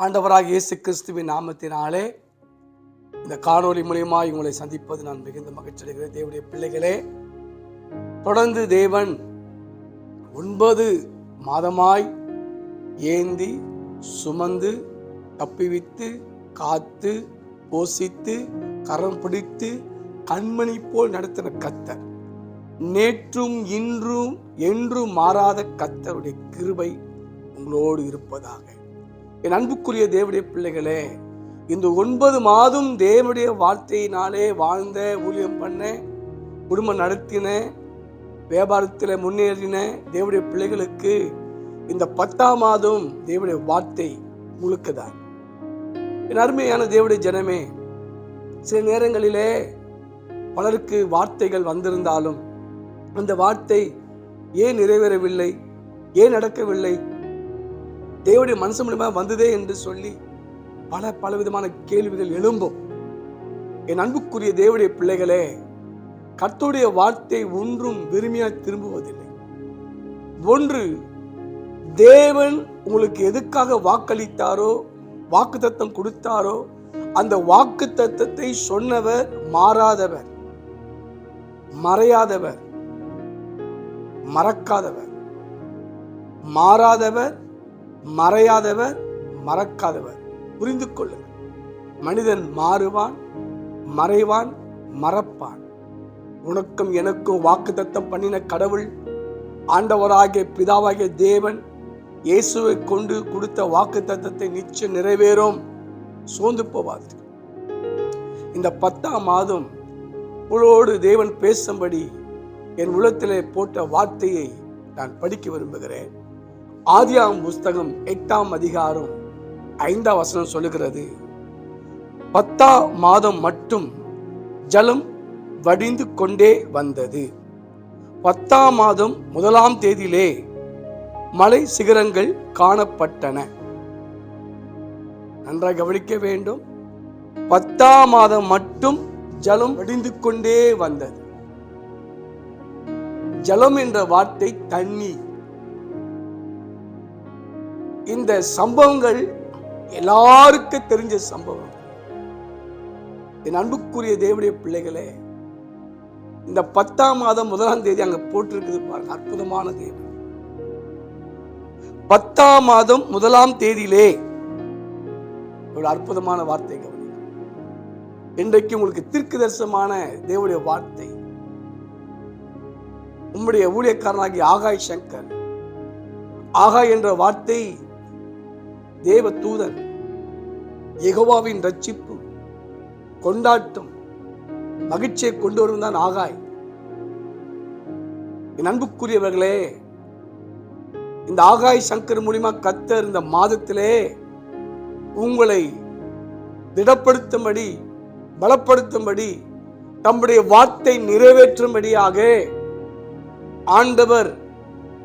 ஆண்டவராக இயேசு கிறிஸ்துவின் நாமத்தினாலே இந்த காணொளி மூலியமாக உங்களை சந்திப்பது நான் மிகுந்த மகிழ்ச்சி அடைகிறேன். தேவனுடைய பிள்ளைகளே, தொடர்ந்து தேவன் 9 மாதமாய் ஏந்தி சுமந்து தப்பிவித்து காத்து போஷித்து கரம் பிடித்து கண்மணி போல் நடத்தின கர்த்தர், நேற்றும் இன்றும் என்றும் மாறாத கர்த்தருடைய கிருபை உங்களோடு இருப்பதாக. என் அன்புக்குரிய தேவனுடைய பிள்ளைகளே, இந்த 9 மாதம் தேவனுடைய வார்த்தையினாலே வாழ்ந்த, ஊழியம் பண்ண, குடும்பம் நடத்தின, வியாபாரத்தில் முன்னேறின தேவனுடைய பிள்ளைகளுக்கு இந்த 10ஆம் மாதம் தேவனுடைய வார்த்தை முழுக்கதான். என் அருமையான தேவனுடைய ஜனமே, சில நேரங்களிலே பலருக்கு வார்த்தைகள் வந்திருந்தாலும் அந்த வார்த்தை ஏன் நிறைவேறவில்லை, ஏன் நடக்கவில்லை, தேவனுடைய மனசு மூலமாக வந்ததே என்று சொல்லி பல விதமான கேள்விகள் எழும்பும். என் அன்புக்குரிய தேவனுடைய பிள்ளைகளே, கர்த்தருடைய வார்த்தை ஒன்றும் வெறுமையாக திரும்புவதில்லை. ஒன்று, தேவன் உங்களுக்கு எதுக்காக வாக்களித்தாரோ, வாக்குத்தத்தம் கொடுத்தாரோ, அந்த வாக்குத்தத்தத்தை சொன்னவர் மாறாதவர், மறையாதவர், மறக்காதவர். மாறாதவர், மறையாதவர், மறக்காதவர். புரிந்து கொள்ளுங்கள். மனிதன் மாறுவான், மறைவான், மறப்பான். உனக்கும் எனக்கும் வாக்குத்தத்தம் பண்ணின கடவுள், ஆண்டவராகிய பிதாவாகிய தேவன் இயேசுவை கொண்டு கொடுத்த வாக்குத்தத்தத்தை நிச்சயம் நிறைவேறும். சோர்ந்து போவாது. இந்த 10ஆம் மாதம் உங்களோடு தேவன் பேசும்படி என் உள்ளத்திலே போட்ட வார்த்தையை நான் படிக்க விரும்புகிறேன். ஆதியாகமம் புஸ்தகம் 8ஆம் அதிகாரம் 5ஆம் வசனம் சொல்லுகிறது, 10ஆம் மாதம் மட்டும் ஜலம் வடிந்து கொண்டே வந்தது. 10ஆம் மாதம் 1ஆம் தேதியிலே மலை சிகரங்கள் காணப்பட்டன. நன்றாக கவனிக்க வேண்டும். 10ஆம் மாதம் மட்டும் ஜலம் வடிந்து கொண்டே வந்தது. ஜலம் என்ற வார்த்தை தண்ணீர். இந்த சம்பவங்கள் எல்லாருக்கும் தெரிஞ்ச சம்பவம். என் அன்புக்குரிய தேவனுடைய பிள்ளைகளே, இந்த 10ஆம் மாதம் 1ஆம் தேதி அங்க போட்டிருக்குது பாருங்க, அற்புதமான தேவன். 10ஆம் மாதம் 1ஆம் தேதியிலே ஒரு அற்புதமான வார்த்தை கவனி. இன்றைக்கு உங்களுக்கு தீர்க்கதரிசனமான தேவனுடைய வார்த்தை. உம்முடைய ஊழியக்காரனாகிய ஆகாய் சங்கர், ஆகாய் என்ற வார்த்தை தேவ தூதன், யெகோவாவின் ரட்சிப்பு, கொண்டாட்டம், மகிழ்ச்சியை கொண்டு வரும் தான் ஆகாய். என் அன்புக்குரியவர்களே, இந்த ஆகாய் சங்கர் மூலியமா கர்த்தர் இந்த மாதத்திலே உங்களை திடப்படுத்தும்படி, பலப்படுத்தும்படி, தம்முடைய வார்த்தை நிறைவேற்றும்படியாக ஆண்டவர்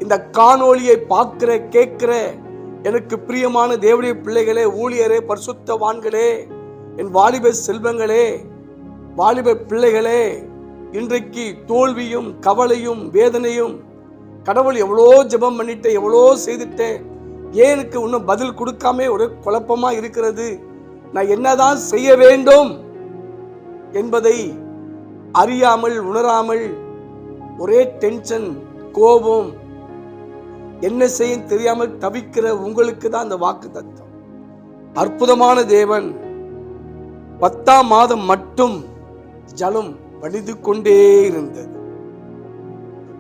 இந்த காணொளியை பார்க்கிற, கேட்கிற எனக்கு பிரியமான தேவனுடைய பிள்ளைகளே, ஊழியரே, பரிசுத்தவான்களே, என் வாலிப செல்வங்களே, வாலிப பிள்ளைகளே, இன்றைக்கு தோல்வியும் கவலையும் வேதனையும், கடவுள் எவ்வளோ ஜெபம் பண்ணிட்டேன், எவ்வளோ செய்துட்டேன், ஏன் எனக்கு இன்னும் பதில் கொடுக்காம ஒரு குழப்பமா இருக்கிறது, நான் என்னதான் செய்ய வேண்டும் என்பதை அறியாமல், உணராமல் ஒரே டென்ஷன், கோபம், என்ன செய்ய தெரியாமல் தவிக்கிற உங்களுக்கு தான் அந்த வாக்கு தத்துவம். அற்புதமான தேவன் 10ஆம் மாதம் மட்டும் ஜலம் வடிந்து கொண்டே இருந்தது.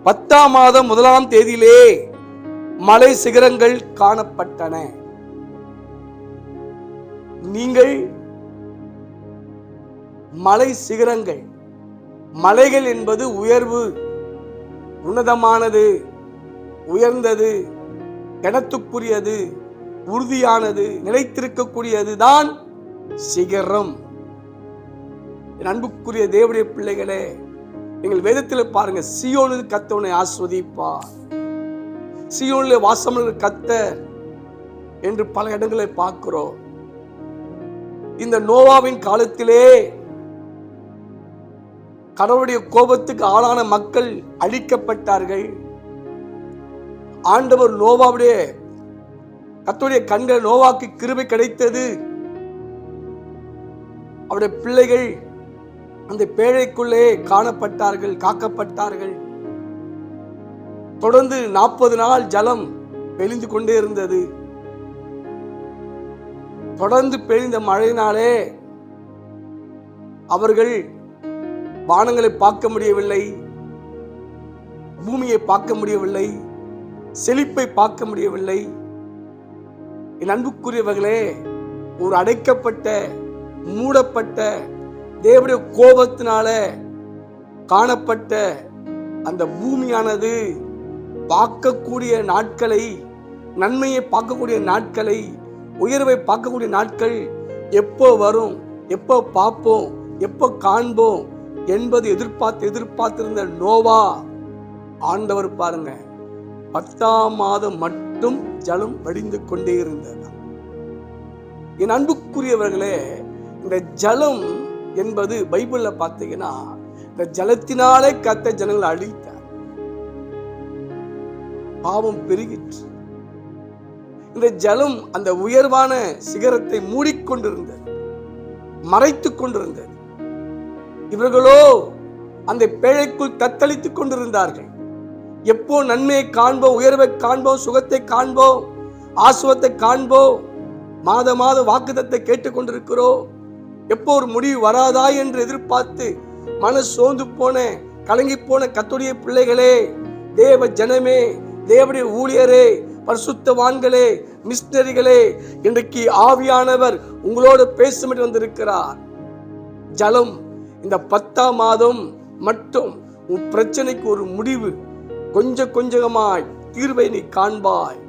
10ஆம் மாதம் 1ஆம் தேதியிலே மலை சிகரங்கள் காணப்பட்டன. நீங்கள் மலை சிகரங்கள், மலைகள் என்பது உயர்வு, உன்னதமானது, உயர்ந்தது, கனத்துக்குரியது, உறுதியானது, நிலைத்திருக்கக்கூடியது தான் சிகரம். என் அன்புக்குரிய தேவனுடைய பிள்ளைகளே, நீங்கள் வேதத்தில் பாருங்க, சீயோனில் கர்த்தரை ஆஸ்வதிப்பார், சீயோனில் வாசம் கர்த்தர் என்று பல இடங்களை பார்க்கிறோம். இந்த நோவாவின் காலத்திலே கடவுளுடைய கோபத்துக்கு ஆளான மக்கள் அழிக்கப்பட்டார்கள். ஆண்டவர் நோவாவுடைய கர்த்தருடைய கண்கள் நோவாக்கு கிருபை கிடைத்தது. அவருடைய பிள்ளைகள் அந்த பேழைக்குள்ளே காணப்பட்டார்கள், காக்கப்பட்டார்கள். தொடர்ந்து 40 நாள் ஜலம் பெய்து கொண்டே இருந்தது. தொடர்ந்து பெய்த மழையினாலே அவர்கள் வானங்களை பார்க்க முடியவில்லை, பூமியை பார்க்க முடியவில்லை, செழிப்பை பார்க்க முடியவில்லை. என் அன்புக்குரியவர்களே, ஒரு அடைக்கப்பட்ட மூடப்பட்ட தேவனுடைய கோபத்தினால காணப்பட்ட அந்த பூமியானது பார்க்கக்கூடிய நாட்களை, நன்மையை பார்க்கக்கூடிய நாட்களை, உயர்வை பார்க்கக்கூடிய நாட்கள் எப்போ வரும், எப்போ பார்ப்போம், எப்போ காண்போம் என்பது எதிர்பார்த்திருந்த நோவா ஆண்டவர் பாருங்க 10ஆம் மாதம் மட்டும் ஜலம் வடிந்து கொண்டே இருந்தது. என் அன்புக்குரியவர்களே, இந்த ஜலம் என்பது பைபிள்ல பார்த்தீங்கன்னா இந்த ஜலத்தினாலே கர்த்தர் ஜனங்களை அழித்தார். பாவம் பெருகிற்று. இந்த ஜலம் அந்த உயர்வான சிகரத்தை மூடிக்கொண்டிருந்தது, மறைத்துக் கொண்டிருந்தது. இவர்களோ அந்த பேழைக்குள் தத்தளித்துக் கொண்டிருந்தார்கள். எப்போ நன்மையை காண்போம், உயர்வை காண்போம், சுகத்தை காண்போம், ஆசுவத்தை காண்போம், மாத வாக்குத்தத்தை கேட்டுக்கொண்டிருக்கிறோம். எப்போ ஒரு முடிவு வராதா என்று எதிர்பார்த்து மன சோர்ந்து போன, கலங்கி போன கர்த்தருடைய பிள்ளைகளே, தேவ ஜனமே, தேவனுடைய ஊழியரே, பரிசுத்தவான்களே, மிஷனரிகளே, இன்றைக்கு ஆவியானவர் உங்களோடு பேசும் வந்திருக்கிறார். ஜலம் இந்த 10ஆம் மாதம் மட்டும் உன் பிரச்சனைக்கு ஒரு முடிவு. கொஞ்சமாய் தீர்வை நீ காண்பாய்,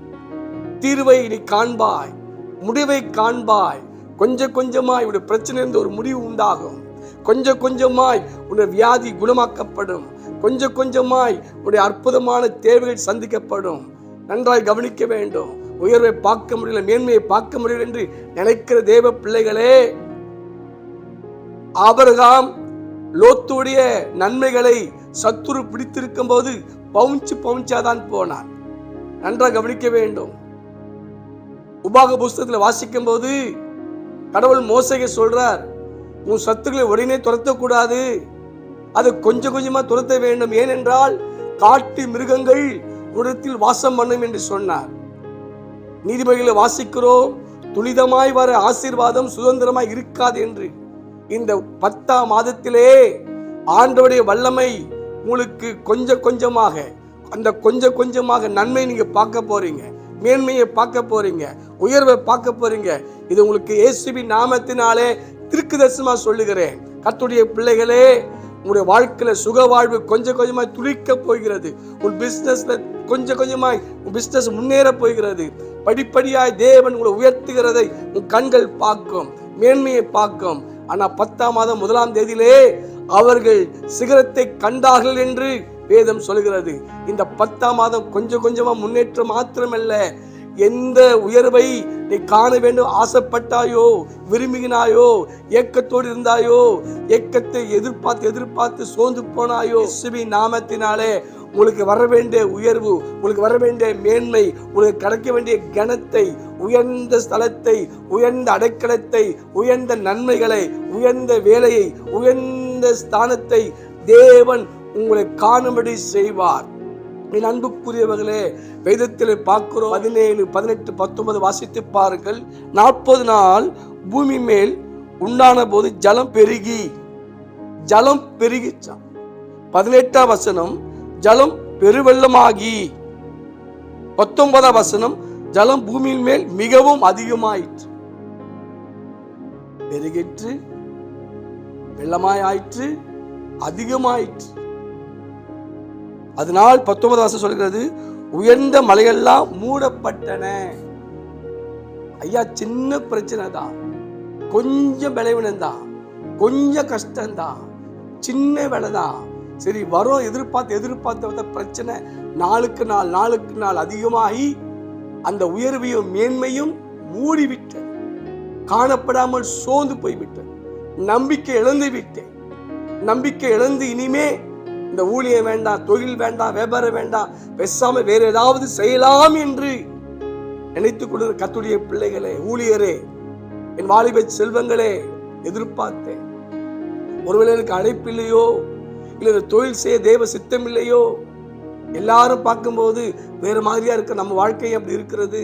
தீர்வை நீ காண்பாய், முடிவை காண்பாய். கொஞ்சமாய் உடைய பிரச்சனை இருந்து ஒரு முடிவு உண்டாகும். கொஞ்சமாய் உடைய வியாதி குணமாக்கப்படும். கொஞ்சமாய் உடைய அற்புதமான தேவைகள் சந்திக்கப்படும். நன்றாய் கவனிக்க வேண்டும். உயர்வை பார்க்க முடியல, மேன்மையை பார்க்க முடியல என்று நினைக்கிற தேவ பிள்ளைகளே, ஆபிரகாம் லோத்துடைய நன்மைகளை சத்துரு பிடித்திருக்கும் போது பவுஞ்சாதான் போனான். நன்றாக கவனிக்க வேண்டும். உபாக புஸ்தகத்தில் வாசிக்கும் போது கடவுள் மோசேக்கு சொல்றார், உன் சத்துக்களை உடனே துரத்தக்கூடாது, அது கொஞ்சமா துரத்த வேண்டும். ஏனென்றால் காட்டு மிருகங்கள் உடத்தில் வாசம் பண்ணும் என்று சொன்னார். நீதிபதிகளை வாசிக்கிறோம், துரிதமாய் வர ஆசீர்வாதம் சுதந்திரமாய் இருக்காது என்று. இந்த 10ஆம் மாதத்திலே ஆண்டவருடைய வல்லமை உங்களுக்கு கொஞ்சமாக, அந்த கொஞ்சமாக நன்மை நீங்க பார்க்க போறீங்க, மேன்மையை பார்க்க போறீங்க, உயர்வை பார்க்க போறீங்க. இது உங்களுக்கு இயேசுவின் நாமத்தினாலே தீர்க்கதரிசனமா சொல்லுகிறேன். கர்த்தருடைய பிள்ளைகளே, உங்களுடைய வாழ்க்கையில சுக வாழ்வு கொஞ்சமாய் துளிக்க போகிறது. உன் பிசினஸ்ல கொஞ்சமாய் உன் பிசினஸ் முன்னேற போகிறது. படிப்படியாய் தேவன் உங்களை உயர்த்துகிறதை உன் கண்கள் பார்க்கும், மேன்மையை பார்க்கும். ஆனா 10ஆம் மாதம் 1ஆம் தேதியிலே அவர்கள் சிகரத்தை கண்டார்கள் என்று வேதம் சொல்கிறது. இந்த 10ஆம் மாதம் கொஞ்சமா முன்னேற்றம் மாத்திரமல்ல, எந்த உயர்வை நீ காண வேண்டும் ஆசைப்பட்டாயோ, விரும்பினாயோ, ஏக்கத்தோடு இருந்தாயோ, ஏக்கத்தை எதிர்பார்த்து சோர்ந்து போனாயோ, இயேசுவின் நாமத்தினாலே உங்களுக்கு வர வேண்டிய உயர்வு, உங்களுக்கு வர வேண்டிய மேன்மை, உங்களுக்கு கிடைக்க வேண்டிய கனத்தை, உயர்ந்த ஸ்தலத்தை, உயர்ந்த அடைக்கலத்தை, உயர்ந்த நன்மைகளை, உயர்ந்த வேலையை, உயர்ந்த ஸ்தானத்தை தேவன் உங்களை காணும்படி செய்வார். என் அன்புக்குரியவர்களே, வேதத்தில் பார்க்கிறோம். 17, 18, 19 வாசித்து பாருங்கள். 40 நாள் பூமி மேல் உண்டான போது ஜலம் பெருகிச்சான். 18ஆம் வசனம், ஜலம் பெருவெள்ளமாகி. 19ஆம் வசனம், ஜலம் பூமியின் மேல் மிகவும் அதிகமாயிற்று. பெருகிற்று, வெள்ளமாய் ஆயிற்று, அதிகமாயிற்று. அதனால் 19ஆம் வசனம் சொல்கிறது, உயர்ந்த மலையெல்லாம் மூடப்பட்டன. ஐயா, சின்ன பிரச்சனை தான், கொஞ்சம் விளைவினம் தான், கொஞ்சம் கஷ்டம் தான், சின்ன வேலை தான். சரி வரும், எதிர்பார்த்த பிரச்சனை நாளுக்கு நாள் அதிகமாகி அந்த உயர்வையும் மேன்மையும் மூடிவிட்டேன். காணப்படாமல் சோர்ந்து போய்விட்டேன். நம்பிக்கை இழந்து விட்டேன். நம்பிக்கை இழந்து இனிமே இந்த ஊழியம் வேண்டாம், தொழில் வேண்டாம், வியாபாரம் வேண்டாம், பேசாம வேற ஏதாவது செய்யலாம் என்று நினைத்துக் கொண்டு கர்த்தருடைய பிள்ளைகளே, ஊழியரே, என் வாலிப செல்வங்களே, எதிர்பார்த்தேன். ஒருவேளை எனக்கு அழைப்பு இல்லையோ, இல்லை தொழில் செய்ய தேவ சித்தம் இல்லையோ, எல்லாரும் பார்க்கும்போது வேற மாதிரியா இருக்க நம்ம வாழ்க்கை அப்படி இருக்கிறது.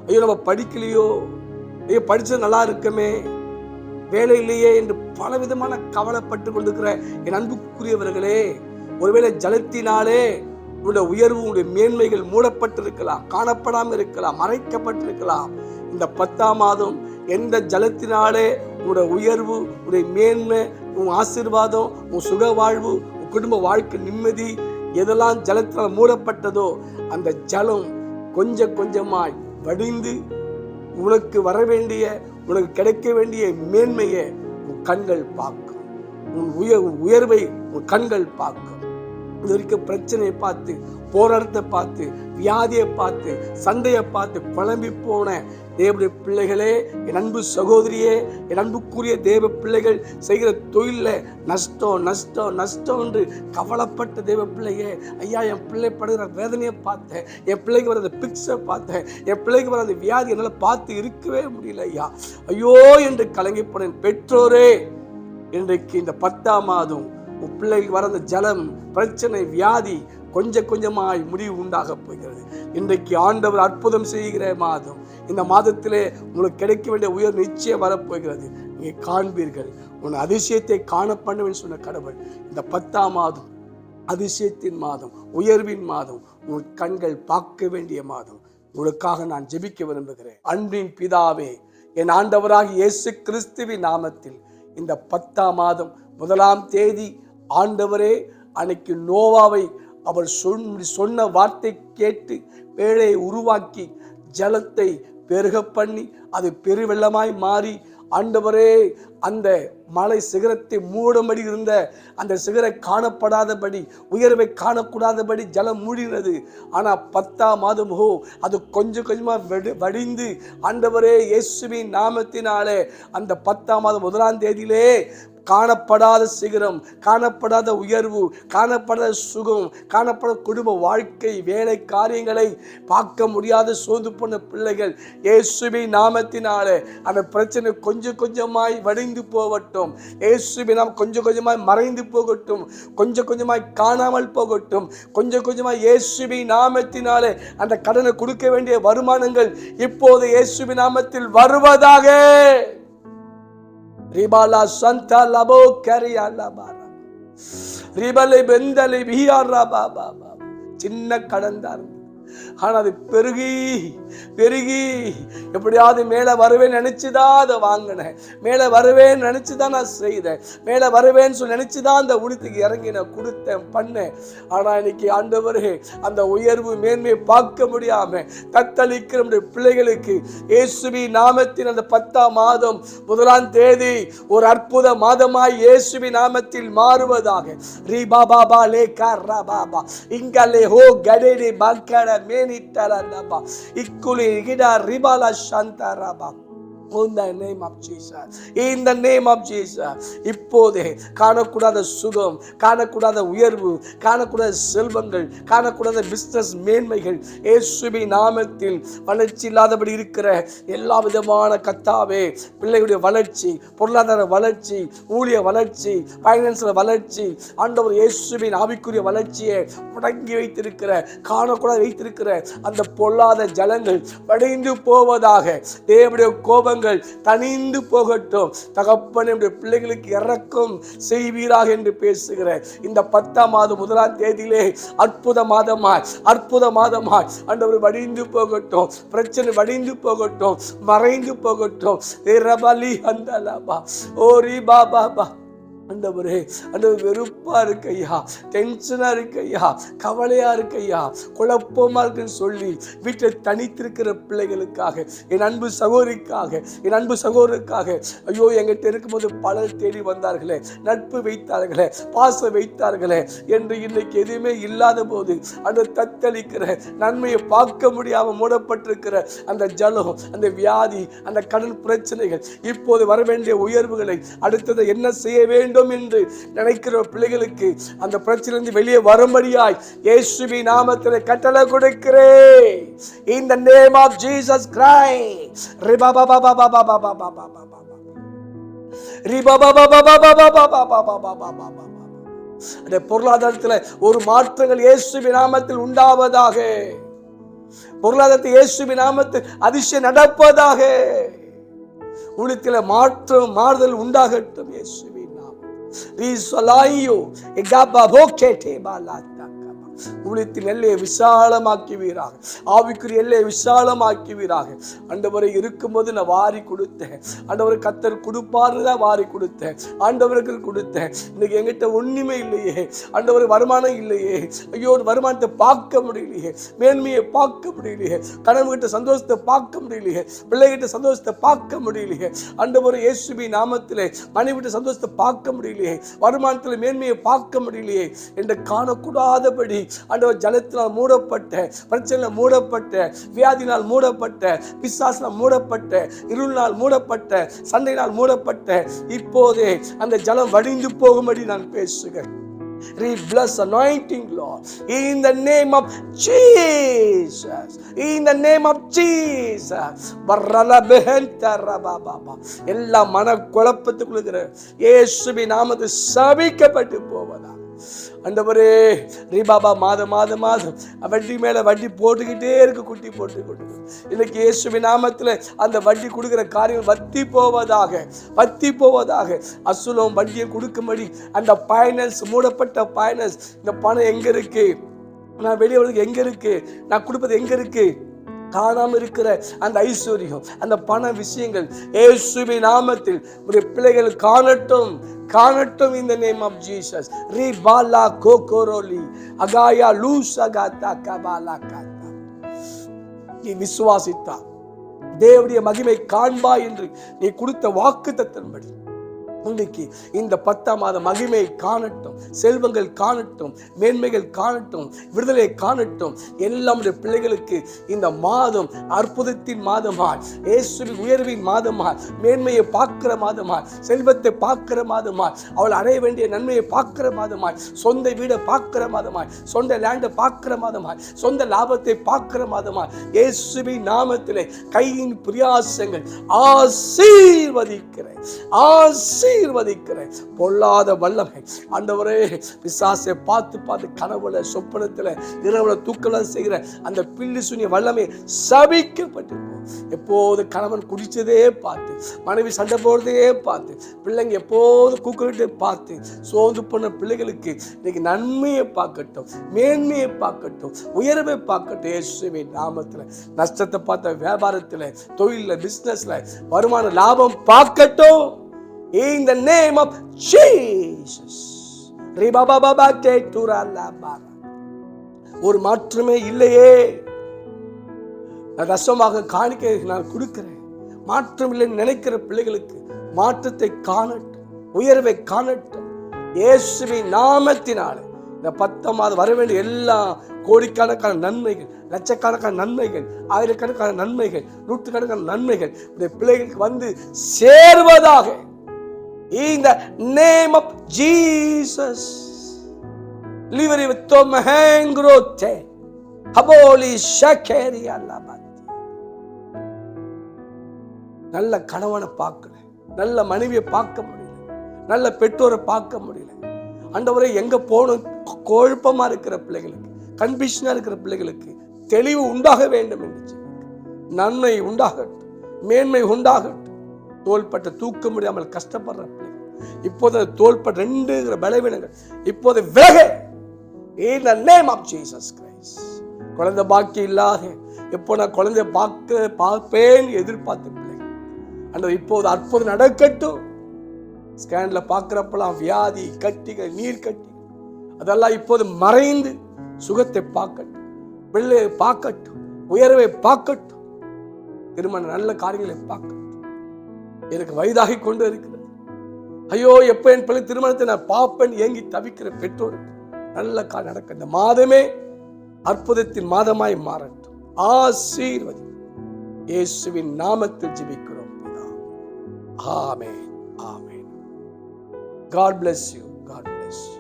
ஐயோ நம்ம படிக்கலையோ, ஐயோ படிச்சது நல்லா இருக்குமே, வேலை இல்லையே என்று பல விதமான கவலைப்பட்டு கொண்டிருக்கிற என் அன்புக்குரியவர்களே, ஒருவேளை ஜலத்தினாலே உன்னுடைய உயர்வு, உன்னுடைய மேன்மைகள் மூடப்பட்டிருக்கலாம், காணப்படாமல் இருக்கலாம், மறைக்கப்பட்டிருக்கலாம். இந்த 10ஆம் மாதம் எந்த ஜலத்தினாலே உன்னுடைய உயர்வு, உன்னுடைய மேன்மை, உன் ஆசீர்வாதம், உன் சுக வாழ்வு, உன் குடும்ப வாழ்க்கை நிம்மதி எதெல்லாம் ஜலத்தினால் மூடப்பட்டதோ அந்த ஜலம் கொஞ்சம் கொஞ்சமாய் வடிந்து உனக்கு வர வேண்டிய, உனக்கு கிடைக்க வேண்டிய மேன்மையை உன் கண்கள் பார்க்கும். உன் உயர்வை உன் கண்கள் பார்க்கும். இது வரைக்கும் பிரச்சனையை பார்த்து, போராட்டத்தை பார்த்து, வியாதியை பார்த்து, சண்டையை பார்த்து குழம்பி போன தேவனுடைய பிள்ளைகளே, என் அன்பு சகோதரியே, என் அன்புக்குரிய தேவ பிள்ளைகள் செய்கிற தொழிலில் நஷ்டம் நஷ்டம் நஷ்டம் என்று கவலைப்பட்ட தேவ பிள்ளையே, ஐயா என் பிள்ளை படுகிற வேதனையை பார்த்தேன், என் பிள்ளைக்கு வர அந்த பிக்ஸை பார்த்தேன், என் பிள்ளைக்கு வர அந்த வியாதி என்னால் பார்த்து இருக்கவே முடியல ஐயா, ஐயோ என்று கலங்கி போனேன். பெற்றோரே, இன்றைக்கு இந்த 10ஆம் மாதம் உன் பிள்ளைக்கு வர அந்த ஜலம், பிரச்சனை, வியாதி கொஞ்சம் கொஞ்சமாய் முடிவு உண்டாக போகிறது. இன்றைக்கு ஆண்டவர் அற்புதம் செய்கிற மாதம். இந்த மாதத்திலே உங்களுக்கு கிடைக்க வேண்டிய உயர் நிச்சயம் வரப்போகிறது. நீங்க காண்பீர்கள். உன் அதிசயத்தை காண பண்ணுவேன் சொன்ன கடவுள் இந்த 10ஆம் மாதம் அதிசயத்தின் மாதம், உயர்வின் மாதம், உன் கண்கள் பார்க்க வேண்டிய மாதம். உங்களுக்காக நான் ஜெபிக்க விரும்புகிறேன். அன்பின் பிதாவே, என் ஆண்டவராகிய இயேசு கிறிஸ்துவின் நாமத்தில் இந்த 10ஆம் மாதம் 1ஆம் தேதி ஆண்டவரே, அன்னைக்கு நோவாவை அவர் சொன்ன வார்த்தை கேட்டு பேழையை உருவாக்கி ஜலத்தை பெருக பண்ணி அது பெருவெள்ளமாய் மாறி ஆண்டவரே அந்த மலை சிகரத்தை மூடும்படி இருந்த அந்த சிகரை காணப்படாதபடி, உயர்வை காணக்கூடாதபடி ஜலம் மூடினது. ஆனால் 10ஆம் மாதமோ அது கொஞ்சம் கொஞ்சமாக வடிந்து ஆண்டவரே இயேசுவின் நாமத்தினாலே அந்த 10ஆம் மாதம் 1ஆம் தேதியிலே காணப்படாத சிகரம், காணப்படாத உயர்வு, காணப்படாத சுகம், காணப்படாத குடும்ப வாழ்க்கை, வேலை காரியங்களை பார்க்க முடியாத சோர்ந்து போன பிள்ளைகள் இயேசுவின் நாமத்தினாலே அந்த பிரச்சனை கொஞ்சம் கொஞ்சமாய் வடிந்து போகட்டும். இயேசுவின் நாமம் கொஞ்சம் கொஞ்சமாய் மறைந்து போகட்டும், கொஞ்சம் கொஞ்சமாய் காணாமல் போகட்டும். கொஞ்சம் கொஞ்சமாய் இயேசுவின் நாமத்தினாலே அந்த கடனை கொடுக்க வேண்டிய வருமானங்கள் இப்போது இயேசுவின் நாமத்தில் வருவதாக. ரிபாலா சந்தா லபோ கரியா லபாரா ரிபலை பெந்தலை பிஹாரா பாபா. சின்ன கடன் தான், ஆனால் அது பெருகி பெருகி எப்படியாவது மேலே வருவேன் நினைச்சுதான் அதை வாங்கினேன், மேலே வருவேன் நினைச்சுதான் நான் செய்தேன், மேலே வருவேன்னு சொல்லி நினைச்சுதான் அந்த உடுத்துக்கு இறங்கி நான் கொடுத்தேன் பண்ணேன். ஆனால் இன்னைக்கு ஆண்டவரே அந்த உயர்வு மேன்மையை பார்க்க முடியாம தத்தளிக்கிற நம்முடைய பிள்ளைகளுக்கு இயேசுவின் நாமத்தின் அந்த 10ஆம் மாதம் 1ஆம் தேதி ஒரு அற்புத மாதமாய் இயேசுவின் நாமத்தில் மாறுவதாக. ரீ பாபா பா லே கரா பாபா இங்கலே ஹோ கடேடி பக்கட மேனிட்டரா நபா இக்குலி கிடா ரிபாலா சாந்தரபா. In the name of Jesus. In the name of Jesus. இப்போதே காணக்கூடாத சுகம், காணக்கூடாத உயர்வு, காணக்கூடாத செல்வங்கள், காணக்கூடாத பிசினஸ் மேன்மைகள் இயேசுவின் நாமத்தில் வளர்ச்சி இல்லாதபடி இருக்கிற எல்லா விதமான கர்த்தாவே பிள்ளைகளுடைய வளர்ச்சி, பொருளாதார வளர்ச்சி, ஊழிய வளர்ச்சி, பைனான்ஸ்ல வளர்ச்சி, ஆண்டவர் இயேசுவின் ஆவிக்குரிய வளர்ச்சியை முடங்கி வைத்திருக்கிற, காணக்கூடாத வைத்திருக்கிற அந்த பொல்லாத ஜலங்கள் வடிந்து போவதாக. தேவனுடைய கோபம் தனிந்து போகட்டும். தகப்பனே, பிள்ளைகளுக்கு இரக்கம் செய்வீராக என்று பேசுகிற இந்த 10ஆம் மாதம் 1ஆம் தேதியிலே அற்புத மாதமாய் ஆண்டவர் வடிந்து போகட்டும். பிரச்சனை வடிந்து போகட்டும், மறைந்து போகட்டும். ஆண்டவரே, ஆண்டவர் வெறுப்பா இருக்கையா, டென்ஷனா இருக்கையா, கவலையா இருக்கையா, குழப்பமா இருக்குன்னு சொல்லி வீட்டை தனித்திருக்கிற பிள்ளைகளுக்காக, என் அன்பு சகோதரிக்காக, என் அன்பு சகோதரருக்காக, ஐயோ எங்கிட்ட இருக்கும்போது பலர் தேடி வந்தார்களே, நட்பு வைத்தார்களே, பாசம் வைத்தார்களே என்று இன்னைக்கு எதுவுமே இல்லாத போது அந்த தத்தளிக்கிற, நன்மையை பார்க்க முடியாம மூடப்பட்டிருக்கிற அந்த ஜலம், அந்த வியாதி, அந்த கடன் பிரச்சனைகள், இப்போது வர வேண்டிய உயர்வுகளை அடுத்தது என்ன செய்ய வேண்டும் வேண்டும் என்று நினைக்கிற பிள்ளைகளுக்கு அந்த பிரச்சனையிலிருந்து வெளியே வரும்படியாய் இயேசுவின் நாமத்தில் கட்டளை கொடுக்கிறேன். In the name of Jesus Christ. பொருளாதாரத்தில் ஒரு மாற்றங்கள் இயேசுவின் நாமத்தில் உண்டாவதாக. பொருளாதாரத்தில் இயேசுவின் நாமத்தில் அதிசயம் நடப்பதாக. உள்ளத்தில் மாற்றம் மாறுதல் உண்டாகட்டும் இயேசுவின் நாமத்தில். உள்ளத்தின் எல்லையை விசாலமாக்குவீராக. ஆவிக்குரிய எல்லையை விசாலமாக்குவீராக. ஆண்டவரை இருக்கும்போது நான் வாரி கொடுத்தேன். ஆண்டவரை கத்தர் கொடுப்பாருதான் வாரி கொடுத்தேன். ஆண்டவருக்கு கொடுத்தேன். இன்னைக்கு எங்கிட்ட ஒண்ணுமே இல்லையே. ஆண்டவர் வருமானம் இல்லையே. ஐயோ, வருமானத்தை பார்க்க முடியலையே. மேன்மையை பார்க்க முடியலையே. கணவன்கிட்ட சந்தோஷத்தை பார்க்க முடியலையே. பிள்ளைகிட்ட சந்தோஷத்தை பார்க்க முடியலையே. ஆண்டவர் இயேசுவின் நாமத்திலே மனைவிட்ட சந்தோஷத்தை பார்க்க முடியலையே. வருமானத்தில் மேன்மையை பார்க்க முடியலையே என்று காணக்கூடாதபடி ஆண்டவர் ஜலத்தினால் மூடப்பட்ட, பிரச்சனையால் மூடப்பட்ட, வியாதினால் மூடப்பட்ட, பிசாசினால் மூடப்பட்ட, இருளினால் மூடப்பட்ட, சண்டையினால் மூடப்பட்ட, இப்போதே அந்த ஜலம் வடிந்து போகும்படி நான் பேசுகிறேன். Bless anointing, Lord, in the name of Jesus. In the name of Jesus. எல்லா மன குழப்பத்துக்குள்ள இயேசுவின் நாமத்தில் சபிக்கப்பட்டு போவதா. ஆண்டவரே, ரீபாபா மாதம் மாதம் மாதம் வட்டி மேல வட்டி போட்டுக்கிட்டே இருக்கு, குட்டி போட்டு. இன்னைக்கு இயேசுவின் நாமத்தில் அந்த வட்டி கொடுக்கிற காரியங்கள் வத்தி போவதாக. அசுலம் வட்டியை கொடுக்கும்படி அந்த பைனான்ஸ், மூடப்பட்ட பைனான்ஸ், இந்த பணம் எங்க இருக்கு, நான் வெளியே வருது எங்க இருக்கு, நான் கொடுப்பது எங்க இருக்கு, காணாம இருக்கிற அந்த ஐஸ்வர்யம், அந்த பண விஷயங்கள் இயேசுவின் நாமத்தில் ஒரு பிள்ளைகள் காணட்டும். In the name of Jesus. Ribala kokoroli agaya lusagata kabalakata. நீ விசுவாசித்தா தேவனுடைய மகிமை காண்பாய் என்று நீ கொடுத்த வாக்குத்தத்தன்படி இன்னைக்கு இந்த 10ஆம் மாத மகிமை காணட்டும், செல்வங்கள் காணட்டும், மேன்மைகள் காணட்டும், விடுதலை காணட்டும். எல்லாமுடைய பிள்ளைகளுக்கு இந்த மாதம் அற்புதத்தின் மாதமாய், இயேசுவின் உயர்வின் மாதமாய், மேன்மையை பார்க்கிற மாதமாய், செல்வத்தை பார்க்கிற மாதமாய், அவள் அடைய வேண்டிய நன்மையை பார்க்கிற மாதமாய், சொந்த வீடை பார்க்கிற மாதமாய், சொந்த லேண்டை பார்க்கிற மாதமாய், சொந்த லாபத்தை பார்க்கிற மாதமாய், இயேசுவின் நாமத்திலே கையின் பிரயாசங்கள் ஆசீர்வதிக்கிறேன். பொல்லாத வல்லமை ஆண்டவரே, பிசாசை பார்த்து கனவுல, சொப்பனத்துல, இரவுல தூக்கல செய்கிற அந்த பில்லி சூனிய வல்லமை சபிக்கப்பட்டு எப்போது கணவன் குடிச்சதே பார்த்து, மனைவி சண்டை போடுறதே பார்த்து, பிள்ளைங்க எப்போது கூக்குறதே பார்த்து சோர்ந்து போன பிள்ளைகளுக்கு இன்னைக்கு நன்மையை பார்க்கட்டும், மேன்மையை பார்க்கட்டும், உயர்வை பார்க்கட்டும். இயேசுவின் நாமத்துல நஷ்டத்தை பார்த்த வியாபாரத்துல, தொழில, பிசினஸ்ல வருமான லாபம் பார்க்கட்டும். In the name of Jesus. ஒரு மாற்றமே இல்லையே. ரசமாக காணிக்கை நான் கொடுக்கிறேன். மாற்றம் இல்லைன்னு நினைக்கிற பிள்ளைகளுக்கு மாற்றத்தை காணட்டும், உயர்வை காணட்டும். இயேசுவின் நாமத்தினால இந்த 10ஆம் மாதம் வர வேண்டிய எல்லா கோடிக்கணக்கான நன்மைகள், லட்சக்கணக்கான நன்மைகள், ஆயிரக்கணக்கான நன்மைகள், நூற்றுக்கணக்கான நன்மைகள் இந்த பிள்ளைகளுக்கு வந்து சேர்வதாக. In the name of Jesus. Liveri tom hengrote. Haboli shakeri alabati. நல்ல கணவனை பார்க்கல, நல்ல மனைவியை பார்க்க முடியல, நல்ல பெற்றோரை பார்க்க முடியல. ஆண்டவரே, எங்க போகணும் குழப்பமா இருக்கிற பிள்ளைகளுக்கு, கன்ஃபியூஷனா இருக்கிற பிள்ளைகளுக்கு தெளிவு உண்டாக வேண்டும் என்று நன்மை உண்டாகட்டும், மேன்மை உண்டாகட்டும். தோள்பட்ட தூக்க முடியாமல் கஷ்டப்படுற பிள்ளைகள் இப்போது தோள்பட்ட 2 பலவீனங்கள் இப்போது விலக. In the name of Jesus Christ. குழந்தை பாக்கி இல்லாத, எப்போ நான் குழந்தை பார்ப்பேன் எதிர்பார்த்த பிள்ளைகள் அந்த இப்போது அற்புதம் நடக்கட்டும். ஸ்கேன்ல பார்க்கிறப்பெல்லாம் வியாதி, கட்டிகள், நீர் கட்டிகள் அதெல்லாம் இப்போது மறைந்து சுகத்தை பார்க்கட்டும், பிள்ளையை பார்க்கட்டும், உயர்வை பார்க்கட்டும், திருமண நல்ல காரியங்களை பார்க்கட்டும். எனக்கு வயதாகி கொண்டு இருக்கிறது. ஐயோ, எப்ப என் பிள்ளை திருமணத்தை நான் பார்ப்பேன் ஏங்கி தவிக்கிற பெற்றோருக்கு நல்ல காரியம் நடக்க இந்த மாதமே அற்புதத்தின் மாதமாய் மாறட்டும். ஆசீர்வதி. இயேசுவின் நாமத்தில் ஜெபிக்கிறோம். ஆமென், ஆமென். God bless you. God bless you.